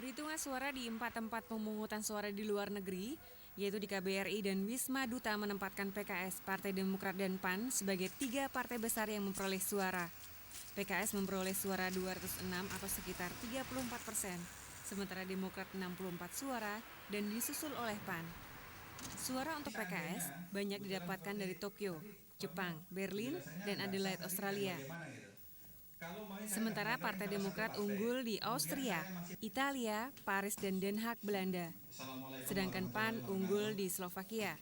Perhitungan suara di 4 tempat pemungutan suara di luar negeri, yaitu di KBRI dan Wisma Duta menempatkan PKS, Partai Demokrat dan PAN sebagai 3 partai besar yang memperoleh suara. PKS memperoleh suara 206 atau sekitar 34%, sementara Demokrat 64 suara dan disusul oleh PAN. Suara untuk PKS banyak didapatkan dari Tokyo, Jepang, Berlin, dan Adelaide, Australia. Sementara Partai Demokrat unggul di Austria, Italia, Paris, dan Den Haag, Belanda. Sedangkan PAN unggul di Slovakia.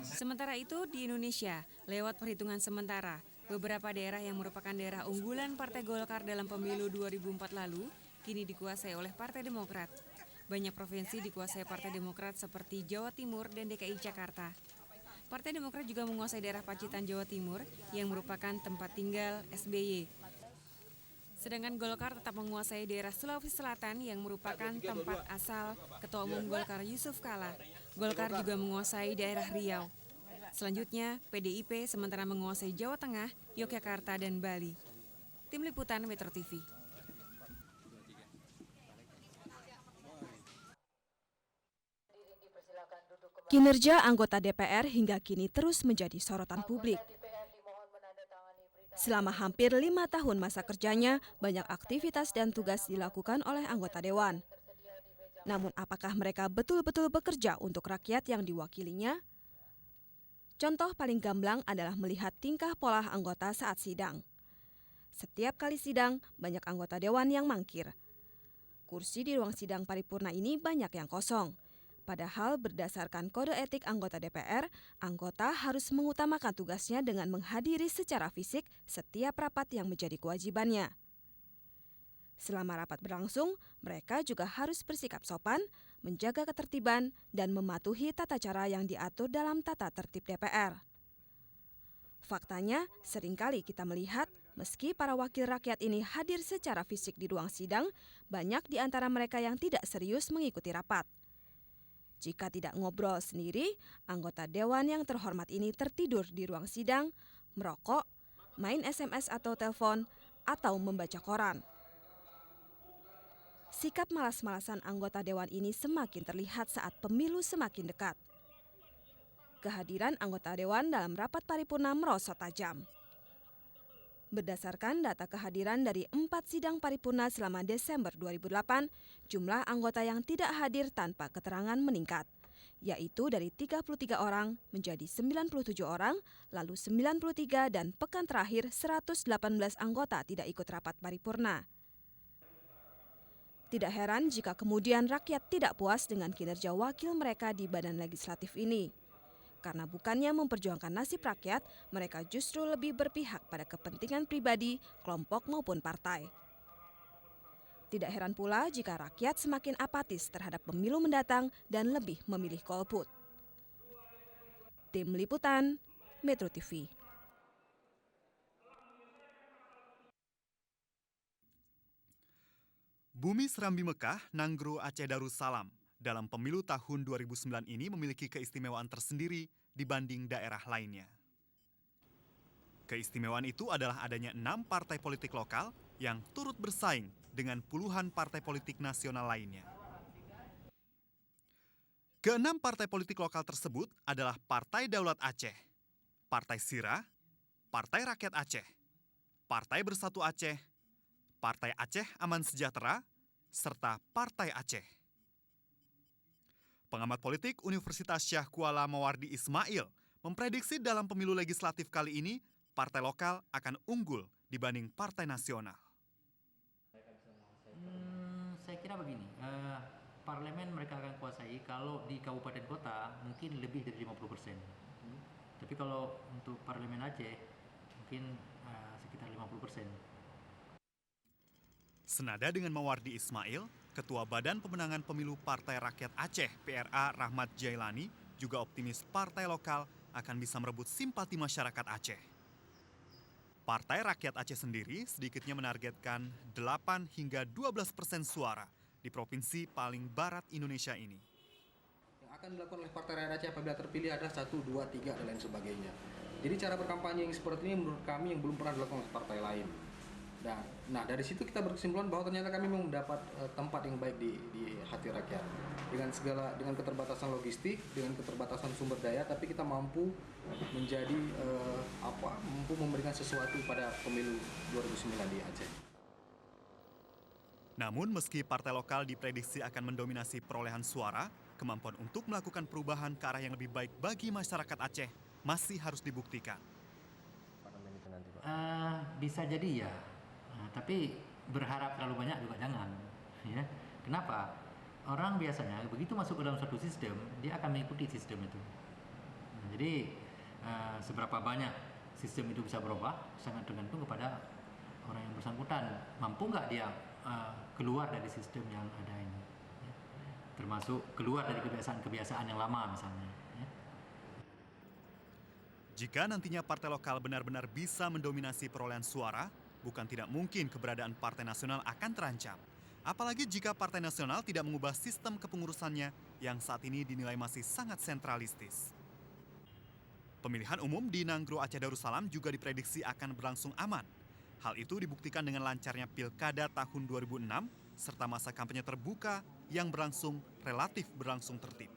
Sementara itu di Indonesia, lewat perhitungan sementara, beberapa daerah yang merupakan daerah unggulan Partai Golkar dalam pemilu 2004 lalu, kini dikuasai oleh Partai Demokrat. Banyak provinsi dikuasai Partai Demokrat seperti Jawa Timur dan DKI Jakarta. Partai Demokrat juga menguasai daerah Pacitan, Jawa Timur, yang merupakan tempat tinggal SBY. Sedangkan Golkar tetap menguasai daerah Sulawesi Selatan yang merupakan tempat asal Ketua Umum Golkar Yusuf Kala. Golkar juga menguasai daerah Riau. Selanjutnya, PDIP sementara menguasai Jawa Tengah, Yogyakarta, dan Bali. Tim Liputan Metro TV. Kinerja anggota DPR hingga kini terus menjadi sorotan publik. Selama hampir 5 tahun masa kerjanya, banyak aktivitas dan tugas dilakukan oleh anggota dewan. Namun apakah mereka betul-betul bekerja untuk rakyat yang diwakilinya? Contoh paling gamblang adalah melihat tingkah pola anggota saat sidang. Setiap kali sidang, banyak anggota dewan yang mangkir. Kursi di ruang sidang paripurna ini banyak yang kosong. Padahal berdasarkan kode etik anggota DPR, anggota harus mengutamakan tugasnya dengan menghadiri secara fisik setiap rapat yang menjadi kewajibannya. Selama rapat berlangsung, mereka juga harus bersikap sopan, menjaga ketertiban, dan mematuhi tata cara yang diatur dalam tata tertib DPR. Faktanya, seringkali kita melihat meski para wakil rakyat ini hadir secara fisik di ruang sidang, banyak di antara mereka yang tidak serius mengikuti rapat. Jika tidak ngobrol sendiri, anggota dewan yang terhormat ini tertidur di ruang sidang, merokok, main SMS atau telepon, atau membaca koran. Sikap malas-malasan anggota dewan ini semakin terlihat saat pemilu semakin dekat. Kehadiran anggota dewan dalam rapat paripurna merosot tajam. Berdasarkan data kehadiran dari 4 sidang paripurna selama Desember 2008, jumlah anggota yang tidak hadir tanpa keterangan meningkat, yaitu dari 33 orang menjadi 97 orang, lalu 93 dan pekan terakhir 118 anggota tidak ikut rapat paripurna. Tidak heran jika kemudian rakyat tidak puas dengan kinerja wakil mereka di badan legislatif ini. Karena bukannya memperjuangkan nasib rakyat, mereka justru lebih berpihak pada kepentingan pribadi, kelompok maupun partai. Tidak heran pula jika rakyat semakin apatis terhadap pemilu mendatang dan lebih memilih golput. Tim Liputan, Metro TV. Bumi Serambi Mekah, Nanggro Aceh Darussalam dalam pemilu tahun 2009 ini memiliki keistimewaan tersendiri dibanding daerah lainnya. Keistimewaan itu adalah adanya 6 partai politik lokal yang turut bersaing dengan puluhan partai politik nasional lainnya. Ke-6 partai politik lokal tersebut adalah Partai Daulat Aceh, Partai Sirah, Partai Rakyat Aceh, Partai Bersatu Aceh, Partai Aceh Aman Sejahtera, serta Partai Aceh. Pengamat politik Universitas Syah Kuala Mawardi Ismail memprediksi dalam pemilu legislatif kali ini, partai lokal akan unggul dibanding partai nasional. Saya kira begini, parlemen mereka akan kuasai kalau di kabupaten kota mungkin lebih dari 50%. Tapi kalau untuk parlemen Aceh mungkin sekitar 50%. Senada dengan Mawardi Ismail, Ketua Badan Pemenangan Pemilu Partai Rakyat Aceh (PRA) Rahmat Jailani juga optimis partai lokal akan bisa merebut simpati masyarakat Aceh. Partai Rakyat Aceh sendiri sedikitnya menargetkan 8 hingga 12% suara di provinsi paling barat Indonesia ini. Yang akan dilakukan oleh Partai Rakyat Aceh apabila terpilih adalah 1, 2, 3 dan lain sebagainya. Jadi cara berkampanye yang seperti ini menurut kami yang belum pernah dilakukan oleh partai lain. Nah, dari situ kita berkesimpulan bahwa ternyata kami memang mendapat tempat yang baik di hati rakyat. Dengan keterbatasan logistik, dengan keterbatasan sumber daya, tapi kita mampu mampu memberikan sesuatu pada pemilu 2009 di Aceh. Namun meski partai lokal diprediksi akan mendominasi perolehan suara, kemampuan untuk melakukan perubahan ke arah yang lebih baik bagi masyarakat Aceh masih harus dibuktikan. Bisa jadi ya, tapi berharap terlalu banyak juga jangan. Ya. Kenapa? Orang biasanya begitu masuk ke dalam suatu sistem, dia akan mengikuti sistem itu. Nah, jadi seberapa banyak sistem itu bisa berubah sangat tergantung kepada orang yang bersangkutan. Mampu nggak dia keluar dari sistem yang ada ini, ya. Termasuk keluar dari kebiasaan-kebiasaan yang lama misalnya. Ya. Jika nantinya partai lokal benar-benar bisa mendominasi perolehan suara, bukan tidak mungkin keberadaan partai nasional akan terancam. Apalagi jika partai nasional tidak mengubah sistem kepengurusannya yang saat ini dinilai masih sangat sentralistis. Pemilihan umum di Nanggro Aceh Darussalam juga diprediksi akan berlangsung aman. Hal itu dibuktikan dengan lancarnya pilkada tahun 2006 serta masa kampanye terbuka yang relatif berlangsung tertib.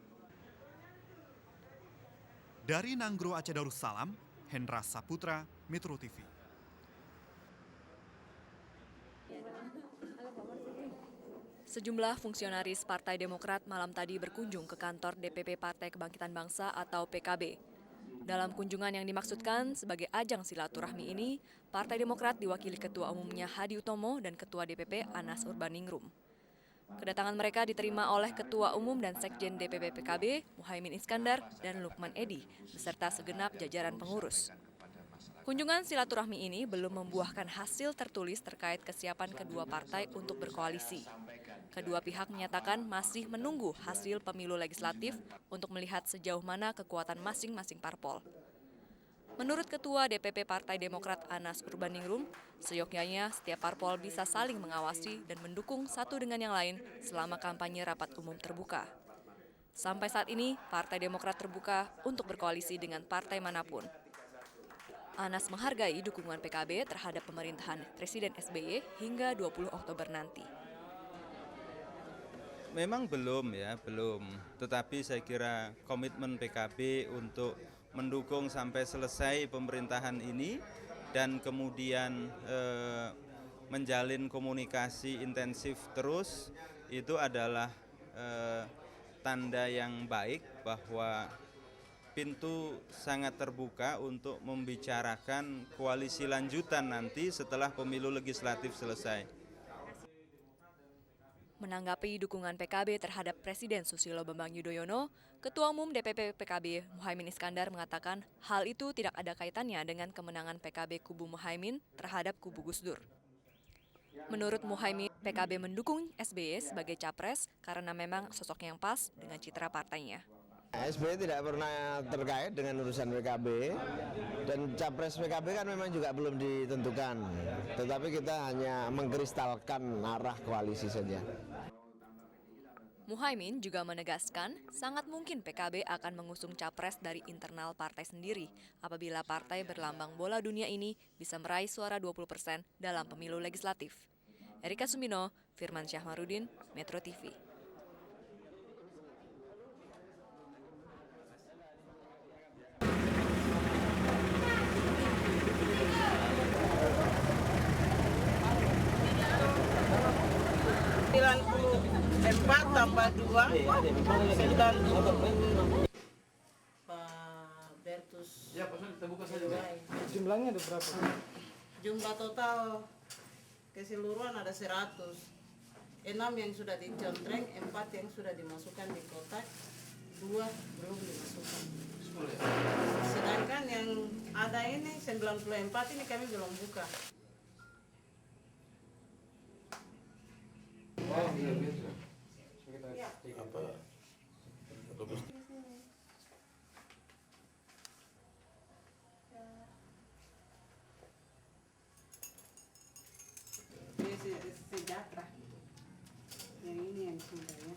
Dari Nanggro Aceh Darussalam, Hendra Saputra, Metro TV. Sejumlah fungsionaris Partai Demokrat malam tadi berkunjung ke kantor DPP Partai Kebangkitan Bangsa atau PKB. Dalam kunjungan yang dimaksudkan sebagai ajang silaturahmi ini, Partai Demokrat diwakili Ketua Umumnya Hadi Utomo dan Ketua DPP Anas Urbaningrum. Kedatangan mereka diterima oleh Ketua Umum dan Sekjen DPP PKB, Muhaimin Iskandar dan Lukman Edi, beserta segenap jajaran pengurus. Kunjungan silaturahmi ini belum membuahkan hasil tertulis terkait kesiapan kedua partai untuk berkoalisi. Kedua pihak menyatakan masih menunggu hasil pemilu legislatif untuk melihat sejauh mana kekuatan masing-masing parpol. Menurut Ketua DPP Partai Demokrat Anas Urbaningrum, seyogyanya setiap parpol bisa saling mengawasi dan mendukung satu dengan yang lain selama kampanye rapat umum terbuka. Sampai saat ini, Partai Demokrat terbuka untuk berkoalisi dengan partai manapun. Anas menghargai dukungan PKB terhadap pemerintahan Presiden SBY hingga 20 Oktober nanti. Memang belum. Tetapi saya kira komitmen PKB untuk mendukung sampai selesai pemerintahan ini dan kemudian menjalin komunikasi intensif terus, itu adalah tanda yang baik bahwa pintu sangat terbuka untuk membicarakan koalisi lanjutan nanti setelah pemilu legislatif selesai. Menanggapi dukungan PKB terhadap Presiden Susilo Bambang Yudhoyono, Ketua Umum DPP PKB Muhaimin Iskandar mengatakan hal itu tidak ada kaitannya dengan kemenangan PKB kubu Muhaimin terhadap kubu Gus Dur. Menurut Muhaimin, PKB mendukung SBY sebagai capres karena memang sosok yang pas dengan citra partainya. SBY tidak pernah terkait dengan urusan PKB dan capres PKB kan memang juga belum ditentukan, tetapi kita hanya mengkristalkan arah koalisi saja. Muhaimin juga menegaskan sangat mungkin PKB akan mengusung capres dari internal partai sendiri apabila partai berlambang bola dunia ini bisa meraih suara 20% dalam pemilu legislatif. Erika Sumino, Firman Syahmarudin, Metro TV. Empat tambah 2 90. Pak Bertus. Ya, Pak, kita buka saja. Jumlahnya ada berapa? Jumlah total keseluruhan ada 100. 6 yang sudah dicontreng, 4 yang sudah dimasukkan di kotak, 2 belum dimasukkan. Sedangkan yang ada ini 94 ini kami belum buka. Sejahtera. Yang ini yang sudahnya.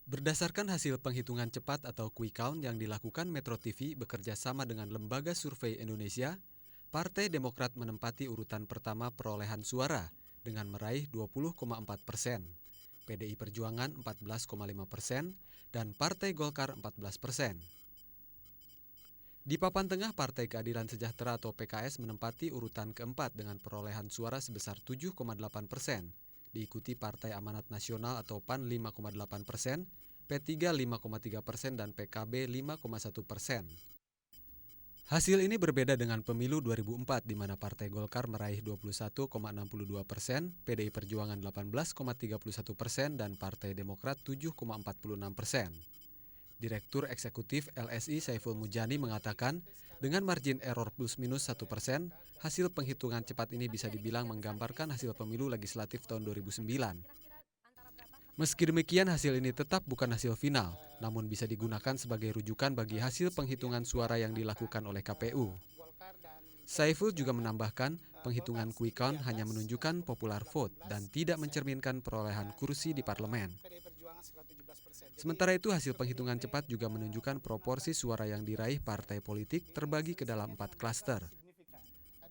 Berdasarkan hasil penghitungan cepat atau quick count yang dilakukan Metro TV bekerja sama dengan Lembaga Survei Indonesia, Partai Demokrat menempati urutan pertama perolehan suara dengan meraih 20,4%, PDI Perjuangan 14,5%, dan Partai Golkar 14%. Di papan tengah, Partai Keadilan Sejahtera atau PKS menempati urutan keempat dengan perolehan suara sebesar 7,8%, diikuti Partai Amanat Nasional atau PAN 5,8%, P3 5,3%, dan PKB 5,1%. Hasil ini berbeda dengan pemilu 2004 di mana Partai Golkar meraih 21,62%, PDI Perjuangan 18,31%, dan Partai Demokrat 7,46%. Direktur Eksekutif LSI Saiful Mujani mengatakan, dengan margin error plus minus 1%, hasil penghitungan cepat ini bisa dibilang menggambarkan hasil pemilu legislatif tahun 2009. Meski demikian, hasil ini tetap bukan hasil final, namun bisa digunakan sebagai rujukan bagi hasil penghitungan suara yang dilakukan oleh KPU. Saiful juga menambahkan, penghitungan quick count hanya menunjukkan popular vote dan tidak mencerminkan perolehan kursi di parlemen. Sementara itu, hasil penghitungan cepat juga menunjukkan proporsi suara yang diraih partai politik terbagi ke dalam 4 klaster.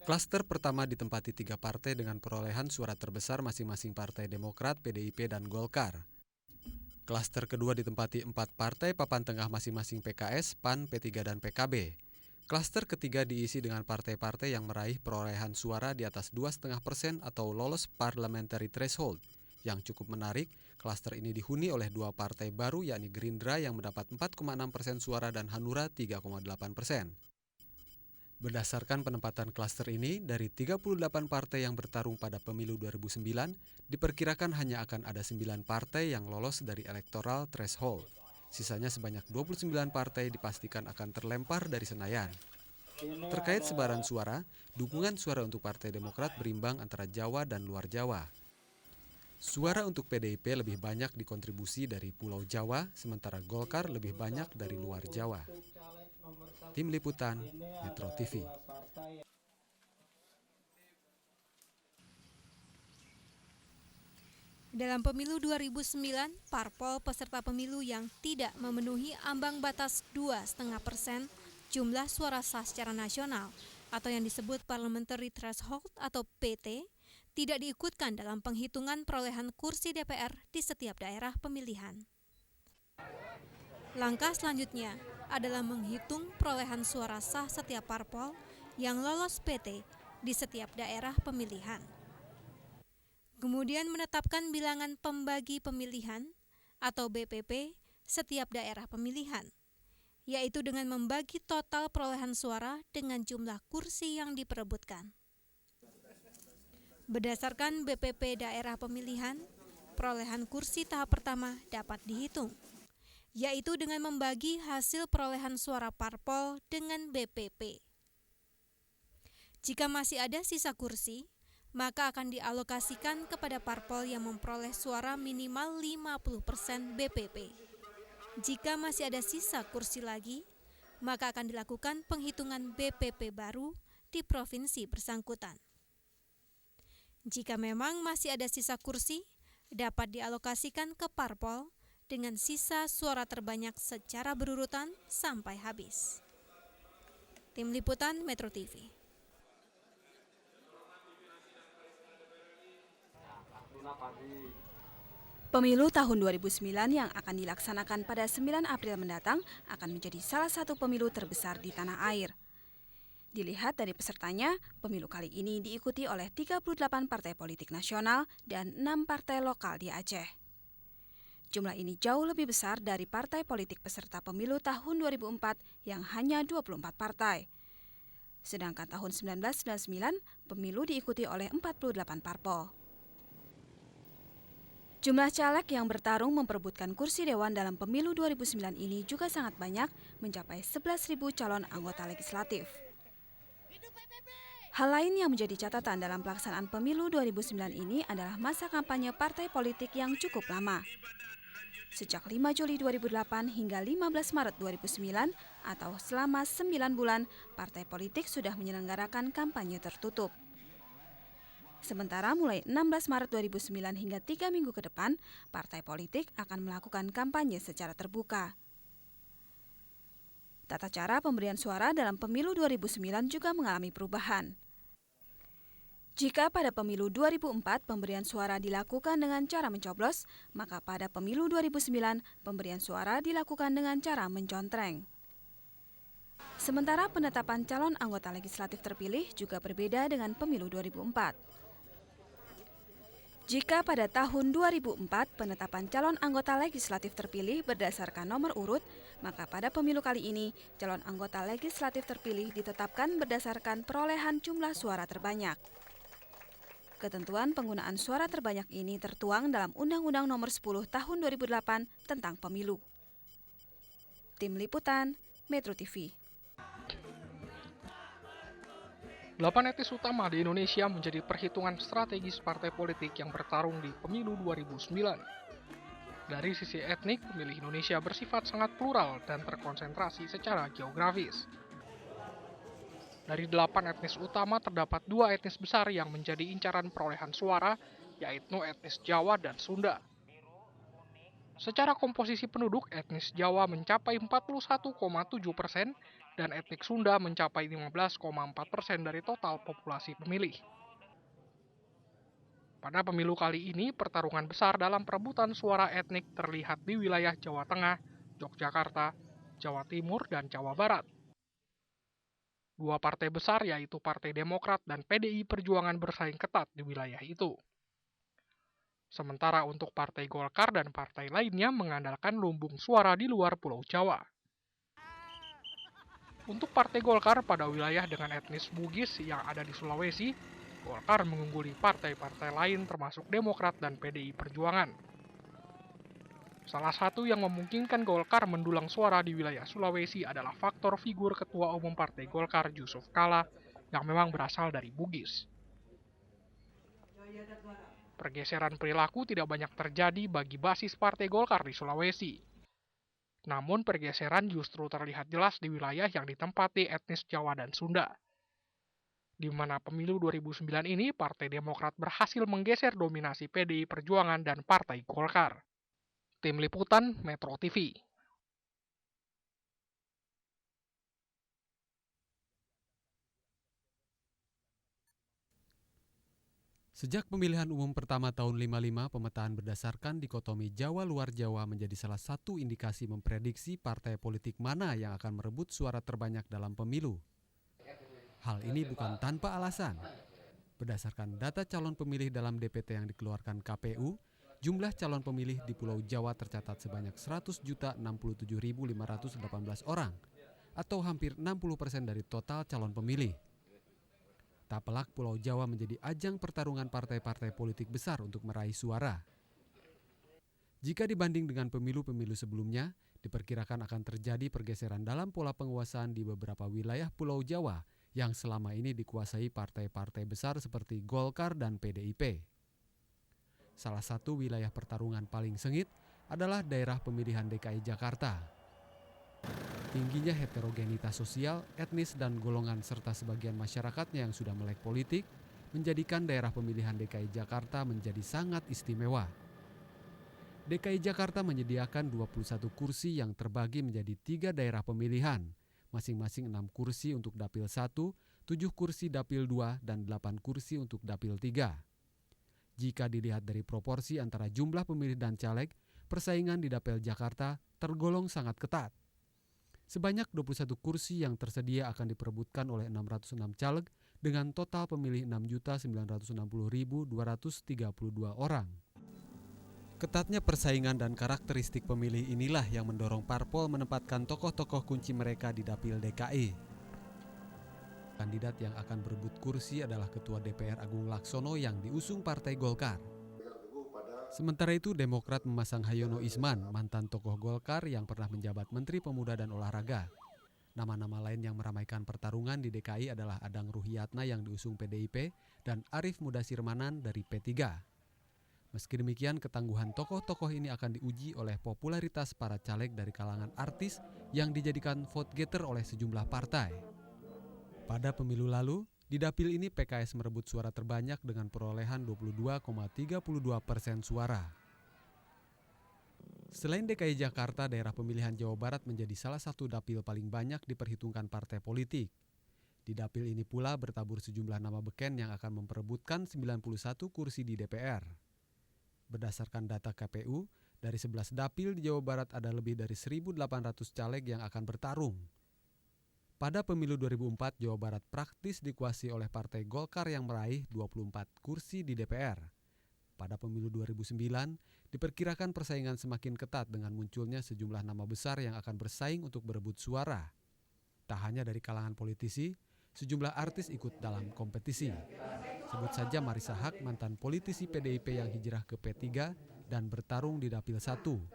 Klaster pertama ditempati 3 partai dengan perolehan suara terbesar masing-masing Partai Demokrat, PDIP, dan Golkar. Klaster kedua ditempati 4 partai papan tengah masing-masing PKS, PAN, P3, dan PKB. Klaster ketiga diisi dengan partai-partai yang meraih perolehan suara di atas 2,5% atau lolos parliamentary threshold. Yang cukup menarik, klaster ini dihuni oleh 2 partai baru yakni Gerindra yang mendapat 4,6% suara dan Hanura 3,8%. Berdasarkan penempatan klaster ini, dari 38 partai yang bertarung pada pemilu 2009, diperkirakan hanya akan ada 9 partai yang lolos dari electoral threshold. Sisanya sebanyak 29 partai dipastikan akan terlempar dari Senayan. Terkait sebaran suara, dukungan suara untuk Partai Demokrat berimbang antara Jawa dan luar Jawa. Suara untuk PDIP lebih banyak dikontribusi dari Pulau Jawa, sementara Golkar lebih banyak dari luar Jawa. Tim Liputan, Metro TV. Dalam pemilu 2009, parpol peserta pemilu yang tidak memenuhi ambang batas 2,5% jumlah suara sah secara nasional atau yang disebut Parliamentary Threshold atau PT, tidak diikutkan dalam penghitungan perolehan kursi DPR di setiap daerah pemilihan. Langkah selanjutnya adalah menghitung perolehan suara sah setiap parpol yang lolos PT di setiap daerah pemilihan. Kemudian menetapkan bilangan pembagi pemilihan atau BPP setiap daerah pemilihan, yaitu dengan membagi total perolehan suara dengan jumlah kursi yang diperebutkan. Berdasarkan BPP daerah pemilihan, perolehan kursi tahap pertama dapat dihitung, yaitu dengan membagi hasil perolehan suara parpol dengan BPP. Jika masih ada sisa kursi, maka akan dialokasikan kepada parpol yang memperoleh suara minimal 50% BPP. Jika masih ada sisa kursi lagi, maka akan dilakukan penghitungan BPP baru di provinsi bersangkutan. Jika memang masih ada sisa kursi, dapat dialokasikan ke parpol dengan sisa suara terbanyak secara berurutan sampai habis. Tim Liputan Metro TV. Pemilu tahun 2009 yang akan dilaksanakan pada 9 April mendatang akan menjadi salah satu pemilu terbesar di tanah air. Dilihat dari pesertanya, pemilu kali ini diikuti oleh 38 partai politik nasional dan 6 partai lokal di Aceh. Jumlah ini jauh lebih besar dari partai politik peserta pemilu tahun 2004 yang hanya 24 partai. Sedangkan tahun 1999, pemilu diikuti oleh 48 parpol. Jumlah caleg yang bertarung memperebutkan kursi dewan dalam pemilu 2009 ini juga sangat banyak, mencapai 11.000 calon anggota legislatif. Hal lain yang menjadi catatan dalam pelaksanaan pemilu 2009 ini adalah masa kampanye partai politik yang cukup lama. Sejak 5 Juli 2008 hingga 15 Maret 2009 atau selama 9 bulan, partai politik sudah menyelenggarakan kampanye tertutup. Sementara mulai 16 Maret 2009 hingga 3 minggu ke depan, partai politik akan melakukan kampanye secara terbuka. Tata cara pemberian suara dalam pemilu 2009 juga mengalami perubahan. Jika pada pemilu 2004 pemberian suara dilakukan dengan cara mencoblos, maka pada pemilu 2009 pemberian suara dilakukan dengan cara mencontreng. Sementara penetapan calon anggota legislatif terpilih juga berbeda dengan pemilu 2004. Jika pada tahun 2004 penetapan calon anggota legislatif terpilih berdasarkan nomor urut, maka pada pemilu kali ini calon anggota legislatif terpilih ditetapkan berdasarkan perolehan jumlah suara terbanyak. Ketentuan penggunaan suara terbanyak ini tertuang dalam Undang-Undang Nomor 10 Tahun 2008 tentang Pemilu. Tim Liputan, Metro TV. 8 etnis utama di Indonesia menjadi perhitungan strategis partai politik yang bertarung di pemilu 2009. Dari sisi etnik, pemilih Indonesia bersifat sangat plural dan terkonsentrasi secara geografis. Dari 8 etnis utama terdapat 2 etnis besar yang menjadi incaran perolehan suara, yaitu etnis Jawa dan Sunda. Secara komposisi penduduk, etnis Jawa mencapai 41,7% dan etnik Sunda mencapai 15,4% dari total populasi pemilih. Pada pemilu kali ini, pertarungan besar dalam perebutan suara etnik terlihat di wilayah Jawa Tengah, Yogyakarta, Jawa Timur, dan Jawa Barat. 2 partai besar yaitu Partai Demokrat dan PDI Perjuangan bersaing ketat di wilayah itu. Sementara untuk Partai Golkar dan partai lainnya mengandalkan lumbung suara di luar Pulau Jawa. Untuk Partai Golkar pada wilayah dengan etnis Bugis yang ada di Sulawesi, Golkar mengungguli partai-partai lain termasuk Demokrat dan PDI Perjuangan. Salah satu yang memungkinkan Golkar mendulang suara di wilayah Sulawesi adalah faktor figur Ketua Umum Partai Golkar Yusuf Kala yang memang berasal dari Bugis. Pergeseran perilaku tidak banyak terjadi bagi basis Partai Golkar di Sulawesi. Namun pergeseran justru terlihat jelas di wilayah yang ditempati etnis Jawa dan Sunda. Di mana pemilu 2009 ini Partai Demokrat berhasil menggeser dominasi PDI Perjuangan dan Partai Golkar. Tim Liputan, Metro TV. Sejak pemilihan umum pertama tahun 55, pemetaan berdasarkan dikotomi Jawa luar Jawa menjadi salah satu indikasi memprediksi partai politik mana yang akan merebut suara terbanyak dalam pemilu. Hal ini bukan tanpa alasan. Berdasarkan data calon pemilih dalam DPT yang dikeluarkan KPU, jumlah calon pemilih di Pulau Jawa tercatat sebanyak 100.067.518 orang, atau hampir 60% dari total calon pemilih. Tak pelak Pulau Jawa menjadi ajang pertarungan partai-partai politik besar untuk meraih suara. Jika dibanding dengan pemilu-pemilu sebelumnya, diperkirakan akan terjadi pergeseran dalam pola penguasaan di beberapa wilayah Pulau Jawa yang selama ini dikuasai partai-partai besar seperti Golkar dan PDIP. Salah satu wilayah pertarungan paling sengit adalah daerah pemilihan DKI Jakarta. Tingginya heterogenitas sosial, etnis, dan golongan serta sebagian masyarakatnya yang sudah melek politik menjadikan daerah pemilihan DKI Jakarta menjadi sangat istimewa. DKI Jakarta menyediakan 21 kursi yang terbagi menjadi 3 daerah pemilihan, masing-masing 6 kursi untuk Dapil 1, 7 kursi Dapil 2, dan 8 kursi untuk Dapil 3. Jika dilihat dari proporsi antara jumlah pemilih dan caleg, persaingan di Dapil Jakarta tergolong sangat ketat. Sebanyak 21 kursi yang tersedia akan diperebutkan oleh 606 caleg dengan total pemilih 6.960.232 orang. Ketatnya persaingan dan karakteristik pemilih inilah yang mendorong parpol menempatkan tokoh-tokoh kunci mereka di Dapil DKI. Kandidat yang akan berebut kursi adalah Ketua DPR Agung Laksono yang diusung Partai Golkar. Sementara itu, Demokrat memasang Hayono Isman, mantan tokoh Golkar yang pernah menjabat Menteri Pemuda dan Olahraga. Nama-nama lain yang meramaikan pertarungan di DKI adalah Adang Ruhiyatna yang diusung PDIP dan Arief Mudasir Manan dari P3. Meski demikian, ketangguhan tokoh-tokoh ini akan diuji oleh popularitas para caleg dari kalangan artis yang dijadikan vote getter oleh sejumlah partai. Pada pemilu lalu, Di dapil ini PKS merebut suara terbanyak dengan perolehan 22,32% suara. Selain DKI Jakarta, daerah pemilihan Jawa Barat menjadi salah satu dapil paling banyak diperhitungkan partai politik. Di dapil ini pula bertabur sejumlah nama beken yang akan memperebutkan 91 kursi di DPR. Berdasarkan data KPU, dari 11 dapil di Jawa Barat ada lebih dari 1.800 caleg yang akan bertarung. Pada pemilu 2004, Jawa Barat praktis dikuasai oleh Partai Golkar yang meraih 24 kursi di DPR. Pada pemilu 2009, diperkirakan persaingan semakin ketat dengan munculnya sejumlah nama besar yang akan bersaing untuk berebut suara. Tak hanya dari kalangan politisi, sejumlah artis ikut dalam kompetisi. Sebut saja Marissa Haque, mantan politisi PDIP yang hijrah ke P3 dan bertarung di Dapil 1.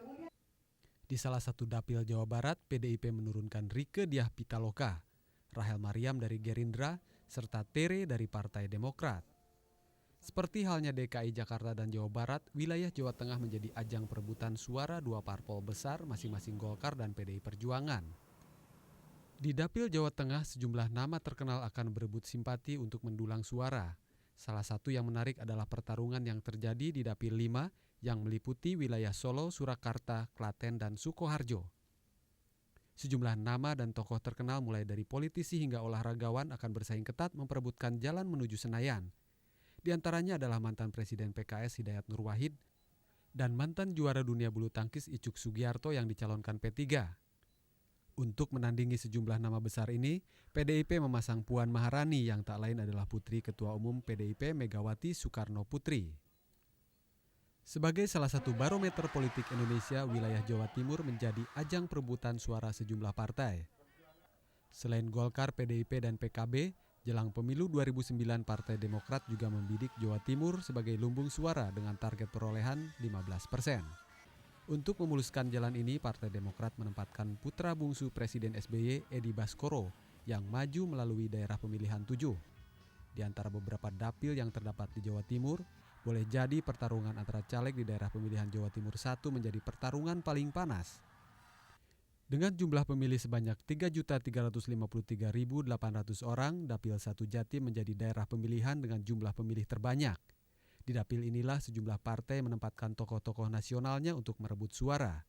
Di salah satu dapil Jawa Barat, PDIP menurunkan Rieke Diah Pitaloka, Rahel Mariam dari Gerindra, serta Tere dari Partai Demokrat. Seperti halnya DKI Jakarta dan Jawa Barat, wilayah Jawa Tengah menjadi ajang perebutan suara dua parpol besar masing-masing Golkar dan PDI Perjuangan. Di dapil Jawa Tengah, sejumlah nama terkenal akan berebut simpati untuk mendulang suara. Salah satu yang menarik adalah pertarungan yang terjadi di dapil 5 yang meliputi wilayah Solo, Surakarta, Klaten, dan Sukoharjo. Sejumlah nama dan tokoh terkenal mulai dari politisi hingga olahragawan akan bersaing ketat memperebutkan jalan menuju Senayan. Di antaranya adalah mantan Presiden PKS Hidayat Nur Wahid dan mantan juara dunia bulu tangkis Icuk Sugiarto yang dicalonkan P3. Untuk menandingi sejumlah nama besar ini, PDIP memasang Puan Maharani yang tak lain adalah putri Ketua Umum PDIP Megawati Soekarno Putri. Sebagai salah satu barometer politik Indonesia, wilayah Jawa Timur menjadi ajang perebutan suara sejumlah partai. Selain Golkar, PDIP, dan PKB, jelang pemilu 2009 Partai Demokrat juga membidik Jawa Timur sebagai lumbung suara dengan target perolehan 15%. Untuk memuluskan jalan ini, Partai Demokrat menempatkan putra bungsu Presiden SBY, Edi Baskoro, yang maju melalui daerah pemilihan 7. Di antara beberapa dapil yang terdapat di Jawa Timur, boleh jadi pertarungan antara caleg di daerah pemilihan Jawa Timur 1 menjadi pertarungan paling panas. Dengan jumlah pemilih sebanyak 3.353.800 orang, Dapil 1 Jatim menjadi daerah pemilihan dengan jumlah pemilih terbanyak. Di dapil inilah sejumlah partai menempatkan tokoh-tokoh nasionalnya untuk merebut suara.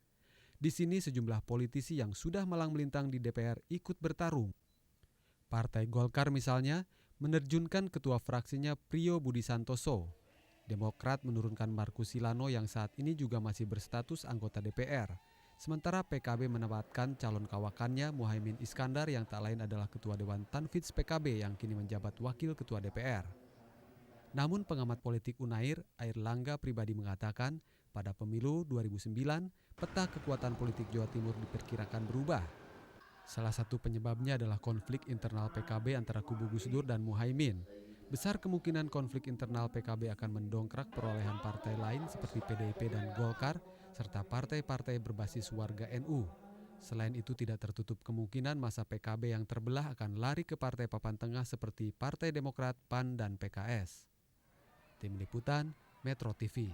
Di sini sejumlah politisi yang sudah malang melintang di DPR ikut bertarung. Partai Golkar misalnya menerjunkan ketua fraksinya Priyo Budi Santoso. Demokrat menurunkan Markus Silano yang saat ini juga masih berstatus anggota DPR. Sementara PKB menempatkan calon kawakannya Muhaimin Iskandar yang tak lain adalah Ketua Dewan Tanfidz PKB yang kini menjabat Wakil Ketua DPR. Namun pengamat politik Unair, Airlangga Pribadi mengatakan pada pemilu 2009 peta kekuatan politik Jawa Timur diperkirakan berubah. Salah satu penyebabnya adalah konflik internal PKB antara kubu Gus Dur dan Muhaimin. Besar kemungkinan konflik internal PKB akan mendongkrak perolehan partai lain seperti PDIP dan Golkar, serta partai-partai berbasis warga NU. Selain itu tidak tertutup kemungkinan masa PKB yang terbelah akan lari ke partai papan tengah seperti Partai Demokrat, PAN, dan PKS. Tim Liputan, Metro TV.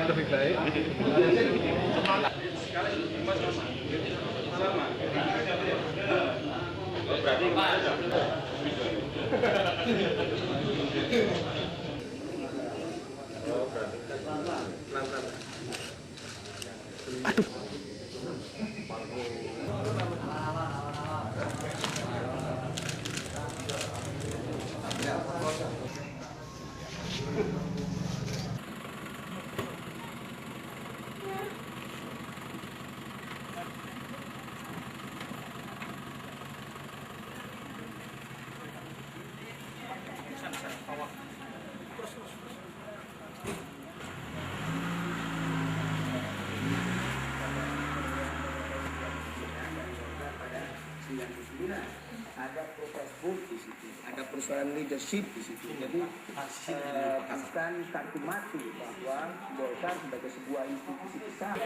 Lebih baik. Ada proses book di situ, ada persoalan leadership di situ. Jadi bukan kartu mati bahwa Golkar sebagai sebuah institusi besar.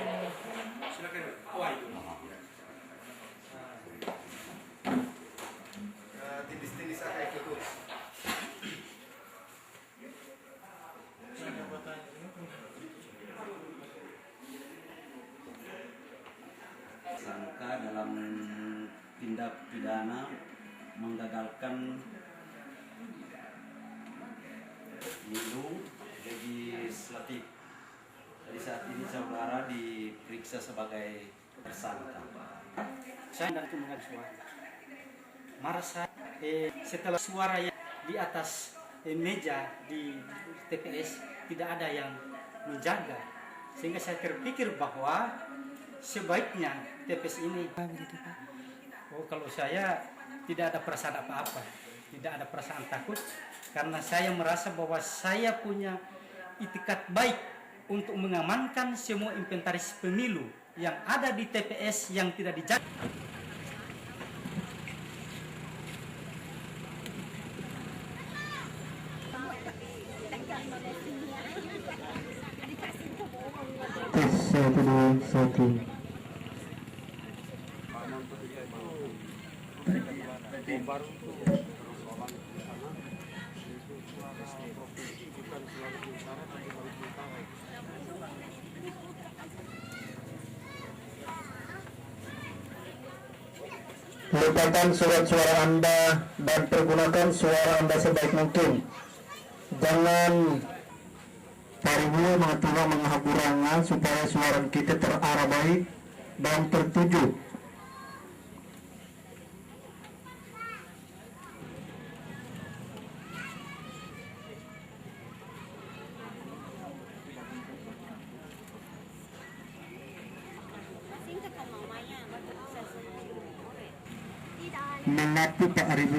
tentang tindak pidana menggagalkan pemilu legislatif. Jadi saat ini saudara diperiksa sebagai tersangka. Saya tidak mendengar suara. Marah saya setelah suara yang di atas meja di TPS tidak ada yang menjaga, sehingga saya terpikir bahwa sebaiknya TPS ini. Oh, kalau saya tidak ada perasaan apa-apa, tidak ada perasaan takut, karena saya merasa bahwa saya punya itikat baik untuk mengamankan semua inventaris pemilu yang ada di TPS yang tidak dijaga. Letakkan surat suara Anda dan pergunakan suara Anda sebaik mungkin. Jangan pariwu mengatakan menghaburangan supaya suara kita terarah baik dan tertuju. Mengaku Pak Arief